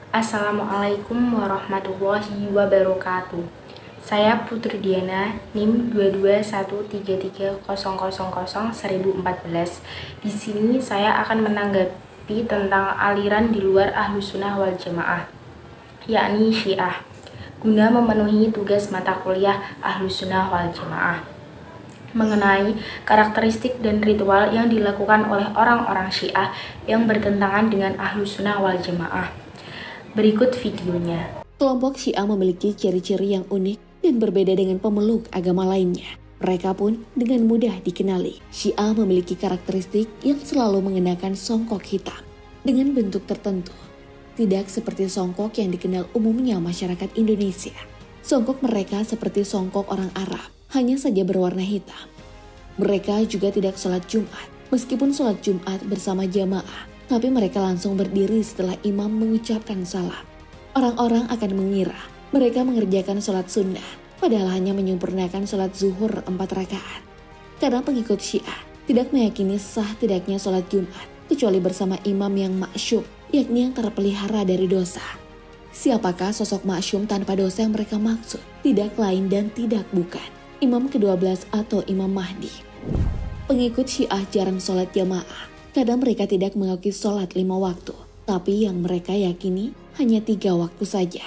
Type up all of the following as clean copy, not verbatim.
Assalamualaikum warahmatullahi wabarakatuh. Saya Putri Diana, NIM 22133000014. Di sini saya akan menanggapi tentang aliran di luar Ahlussunnah wal Jamaah, yakni Syiah, guna memenuhi tugas mata kuliah Ahlussunnah wal Jamaah mengenai karakteristik dan ritual yang dilakukan oleh orang-orang Syiah yang bertentangan dengan Ahlussunnah wal Jamaah. Berikut videonya. Kelompok Syiah memiliki ciri-ciri yang unik dan berbeda dengan pemeluk agama lainnya. Mereka pun dengan mudah dikenali. Syiah memiliki karakteristik yang selalu mengenakan songkok hitam dengan bentuk tertentu. Tidak seperti songkok yang dikenal umumnya masyarakat Indonesia. Songkok mereka seperti songkok orang Arab, hanya saja berwarna hitam. Mereka juga tidak sholat Jumat, meskipun sholat Jumat bersama jamaah, tapi mereka langsung berdiri setelah imam mengucapkan salam. Orang-orang akan mengira mereka mengerjakan sholat sunnah, padahal hanya menyempurnakan sholat zuhur 4 rakaat. Karena pengikut Syiah tidak meyakini sah tidaknya sholat Jumat, kecuali bersama imam yang maksum, yakni yang terpelihara dari dosa. Siapakah sosok maksum tanpa dosa yang mereka maksud? Tidak lain dan tidak bukan Imam ke-12 atau Imam Mahdi. Pengikut Syiah jarang sholat jamaah, kadang mereka tidak mengakui sholat 5 waktu, tapi yang mereka yakini hanya 3 waktu saja.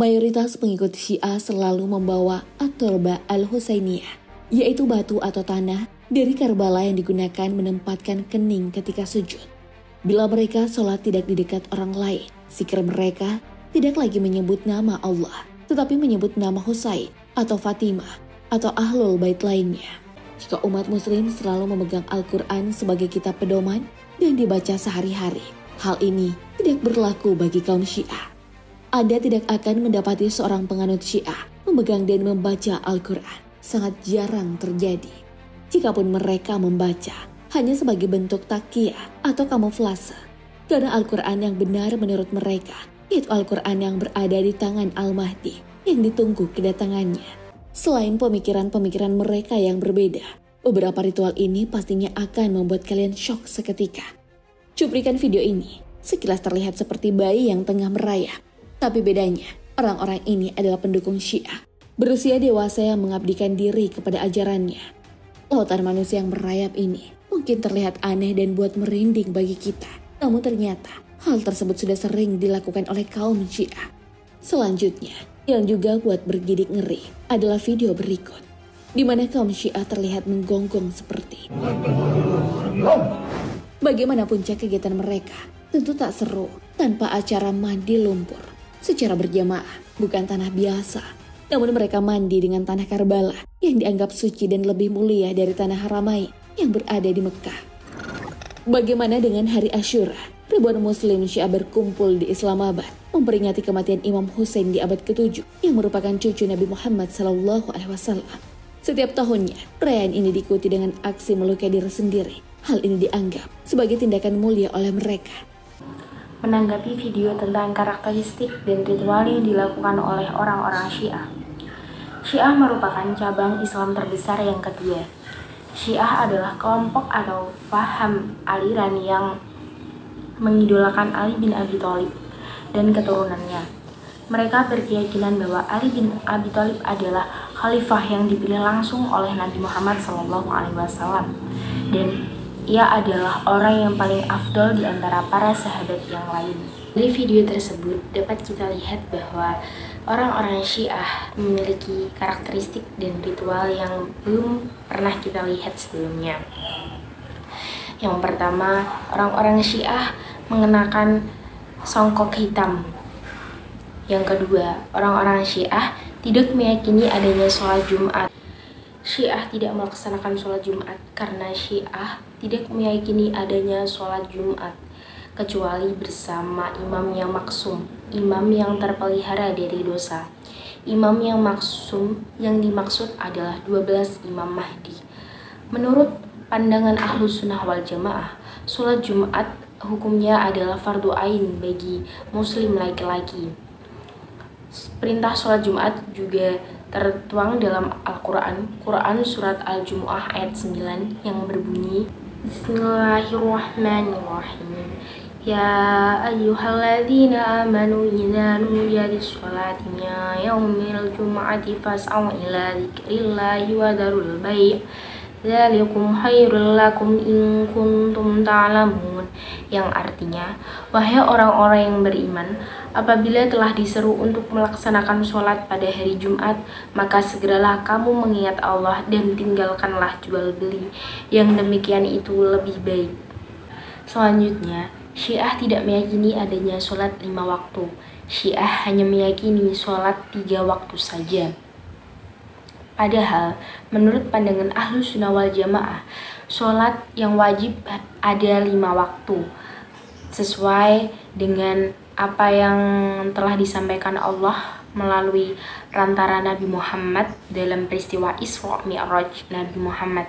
Mayoritas pengikut Syiah selalu membawa at-turba al-Husainiyah, yaitu batu atau tanah dari Karbala yang digunakan menempatkan kening ketika sujud. Bila mereka sholat tidak di dekat orang lain, zikir mereka tidak lagi menyebut nama Allah, tetapi menyebut nama Husain atau Fatimah atau ahlul bait lainnya. Jika umat muslim selalu memegang Al-Quran sebagai kitab pedoman dan dibaca sehari-hari, hal ini tidak berlaku bagi kaum Syiah. Anda tidak akan mendapati seorang penganut Syiah memegang dan membaca Al-Quran. Sangat jarang terjadi. Jikapun mereka membaca, hanya sebagai bentuk takyah atau kamuflase. Karena Al-Quran yang benar menurut mereka, yaitu Al-Quran yang berada di tangan Al-Mahdi yang ditunggu kedatangannya. Selain pemikiran-pemikiran mereka yang berbeda, beberapa ritual ini pastinya akan membuat kalian syok seketika. Cuplikan video ini sekilas terlihat seperti bayi yang tengah merayap. Tapi bedanya, orang-orang ini adalah pendukung Syiah, berusia dewasa yang mengabdikan diri kepada ajarannya. Lautan manusia yang merayap ini mungkin terlihat aneh dan buat merinding bagi kita. Namun ternyata, hal tersebut sudah sering dilakukan oleh kaum Syiah. Selanjutnya, yang juga buat bergidik ngeri adalah video berikut, di mana kaum Syiah terlihat menggonggong seperti. Bagaimana puncak kegiatan mereka, tentu tak seru tanpa acara mandi lumpur secara berjamaah, bukan tanah biasa. Namun mereka mandi dengan tanah Karbala yang dianggap suci dan lebih mulia dari tanah Haramain yang berada di Mekah. Bagaimana dengan hari Asyura? Ribuan muslim Syiah berkumpul di Islamabad memperingati kematian Imam Hussein di abad ke-7 yang merupakan cucu Nabi Muhammad SAW. Setiap tahunnya, perayaan ini diikuti dengan aksi melukai diri sendiri. Hal ini dianggap sebagai tindakan mulia oleh mereka. Menanggapi video tentang karakteristik dan ritual yang dilakukan oleh orang-orang Syiah. Syiah merupakan cabang Islam terbesar yang kedua. Syiah adalah kelompok atau paham aliran yang mengidolakan Ali bin Abi Thalib dan keturunannya. Mereka berkeyakinan bahwa Ali bin Abi Thalib adalah khalifah yang dipilih langsung oleh Nabi Muhammad SAW, dan ia adalah orang yang paling afdol di antara para sahabat yang lain. Dari video tersebut dapat kita lihat bahwa orang-orang Syiah memiliki karakteristik dan ritual yang belum pernah kita lihat sebelumnya. Yang pertama, orang-orang Syiah mengenakan songkok hitam. Yang kedua, orang-orang Syiah tidak meyakini adanya sholat Jumat. Syiah tidak melaksanakan sholat Jumat karena Syiah tidak meyakini adanya sholat Jumat kecuali bersama imam yang maksum, imam yang terpelihara dari dosa. Imam yang maksum yang dimaksud adalah 12 Imam Mahdi. Menurut pandangan Ahlussunnah wal Jamaah, sholat Jumat hukumnya adalah fardu ain bagi muslim laki-laki. Perintah sholat Jumat juga tertuang dalam Al-Quran, Quran Surat Al-Jumu'ah ayat 9 yang berbunyi Bismillahirrahmanirrahim. Ya ayyuhalladzina amanu idza nudiya lis-sholati min yaumil jum'ati fas'au ila dzikrillahi wa dzarul bai' dzalikum khairul lakum in kuntum ta'lamun, yang artinya, wahai orang-orang yang beriman, apabila telah diseru untuk melaksanakan sholat pada hari Jumat, maka segeralah kamu mengingat Allah dan tinggalkanlah jual beli, yang demikian itu lebih baik. Selanjutnya, Syiah tidak meyakini adanya sholat 5 waktu. Syiah hanya meyakini sholat 3 waktu saja. Padahal, menurut pandangan Ahlus Sunnah wal Jamaah, sholat yang wajib ada 5 waktu. Sesuai dengan apa yang telah disampaikan Allah melalui rantara Nabi Muhammad dalam peristiwa Isra Mi'raj Nabi Muhammad.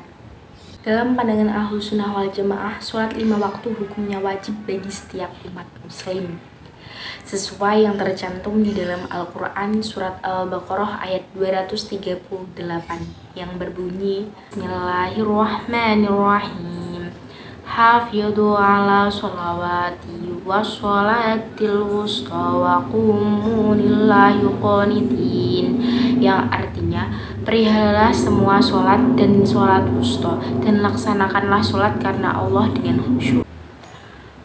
Dalam pandangan Ahlus Sunnah wal Jamaah, sholat 5 waktu hukumnya wajib bagi setiap umat muslim, sesuai yang tercantum di dalam Al-Quran surat Al-Baqarah ayat 238 yang berbunyi, Bismillahirrahmanirrahim, Hafidhu ala sholawati wa sholatil wusta wa qumu lillahi qanitin, yang artinya, perihalalah semua sholat dan sholat wusta, dan laksanakanlah sholat karena Allah dengan khusyuk.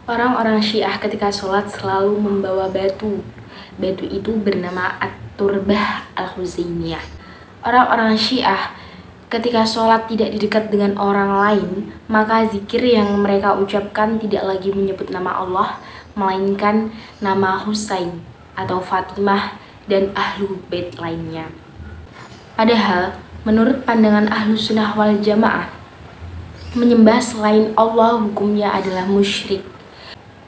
Orang-orang Syiah ketika sholat selalu membawa batu. Batu itu bernama At-Turbah Al-Huzainiyah. Orang-orang Syiah ketika sholat tidak didekat dengan orang lain, maka zikir yang mereka ucapkan tidak lagi menyebut nama Allah, melainkan nama Husain atau Fatimah dan Ahlu Bait lainnya. Padahal, menurut pandangan Ahlus Sunnah wal Jamaah, menyembah selain Allah hukumnya adalah musyrik.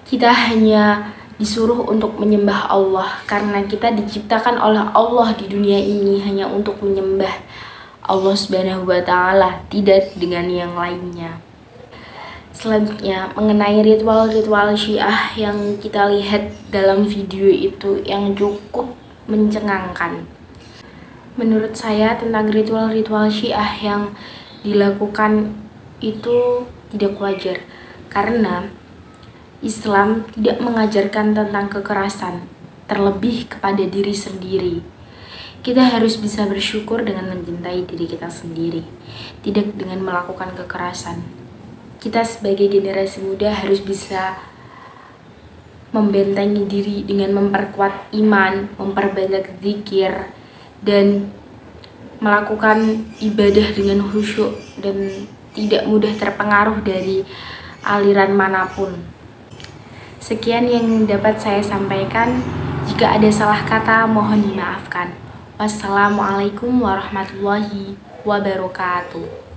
Kita hanya disuruh untuk menyembah Allah karena kita diciptakan oleh Allah di dunia ini hanya untuk menyembah Allah Subhanahu wa Ta'ala, tidak dengan yang lainnya. Selanjutnya, mengenai ritual-ritual Syiah yang kita lihat dalam video itu yang cukup mencengangkan. Menurut saya, tentang ritual-ritual Syiah yang dilakukan itu tidak wajar, karena Islam tidak mengajarkan tentang kekerasan, terlebih kepada diri sendiri. Kita harus bisa bersyukur dengan mencintai diri kita sendiri, tidak dengan melakukan kekerasan. Kita sebagai generasi muda harus bisa membentengi diri dengan memperkuat iman, memperbanyak zikir, dan melakukan ibadah dengan khusyuk dan tidak mudah terpengaruh dari aliran manapun. Sekian yang dapat saya sampaikan. Jika ada salah kata, mohon dimaafkan. Wassalamualaikum warahmatullahi wabarakatuh.